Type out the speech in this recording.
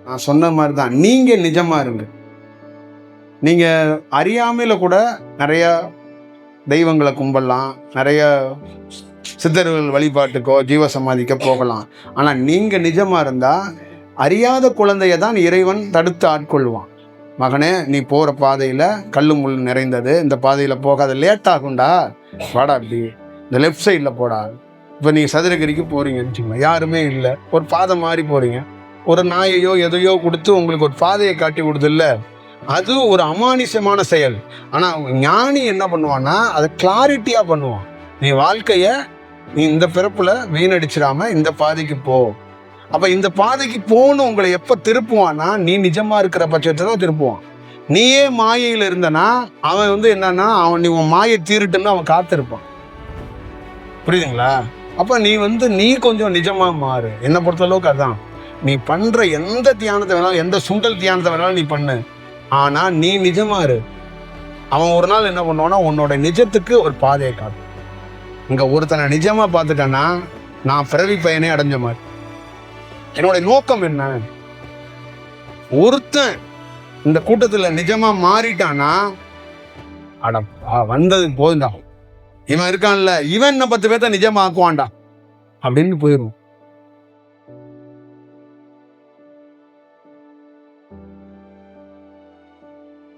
நான் சொன்ன மாதிரி தான், நீங்கள் நிஜமாக இருங்க. நீங்கள் அறியாமையில் கூட நிறைய தெய்வங்களை கும்பிடலாம், நிறைய சித்தர்கள் வழிபாட்டுக்கோ ஜீவசமாதிக்கோ போகலாம். ஆனால் நீங்கள் நிஜமாக இருந்தால் அறியாத குழந்தைய தான் இறைவன் தடுத்து ஆட்கொள்வான். மகனே, நீ போகிற பாதையில் கல் முள் நிறைந்தது, இந்த பாதையில் போகாத, லேட் ஆகும்டா, வாடா அப்படி இந்த லெஃப்ட் சைடில் போடா. இப்போ நீங்கள் சதுரகிரிக்கு போகிறீங்கன்னு வச்சுக்கோங்க, யாருமே இல்லை, ஒரு பாதை மாறி போகிறீங்க, ஒரு நாயையோ எதையோ கொடுத்து உங்களுக்கு ஒரு பாதையை காட்டி கொடுத்து இல்லை, அது ஒரு அமானுஷமான செயல். ஆனால் ஞானி என்ன பண்ணுவான்னா அதை கிளாரிட்டியாக பண்ணுவான். நீ வாழ்க்கையை நீ இந்த பிறப்புல வீணடிச்சிடாம இந்த பாதைக்கு போ. அப்போ இந்த பாதைக்கு போகணும் உங்களை எப்போ திருப்புவான்னா நீ நிஜமாக இருக்கிற பட்சத்தை தான் திருப்புவான். நீயே மாயையில் இருந்தனா அவன் என்னன்னா நீ உன் மாயை தீருட்டுன்னு அவன் காத்திருப்பான். புரியுதுங்களா? அப்போ நீ கொஞ்சம் நிஜமாக மாறு. என்னை பொறுத்தளவுக்கு அதுதான். நீ பண்ணுற எந்த தியானத்தை வேணாலும், எந்த சுண்டல் தியானத்தை வேணாலும் நீ பண்ணு, ஆனால் நீ நிஜமாரு. அவன் ஒரு நாள் என்ன பண்ணுவான்னா உன்னோட நிஜத்துக்கு ஒரு பாதையை காட்டும். இங்கே ஒருத்தனை நிஜமாக பார்த்துட்டான்னா நான் பிறவி பயனே அடைஞ்ச மாதிரி. என்னோட நோக்கம் என்ன? ஒருத்தன் இந்த கூட்டத்தில் நிஜமாக மாறிட்டானா அட வந்தது போதுண்டா, இவன் இருக்கான்ல, இவன் 10 பேர்த்த நிஜமாக்குவான்டா அப்படின்னு போயிடும்.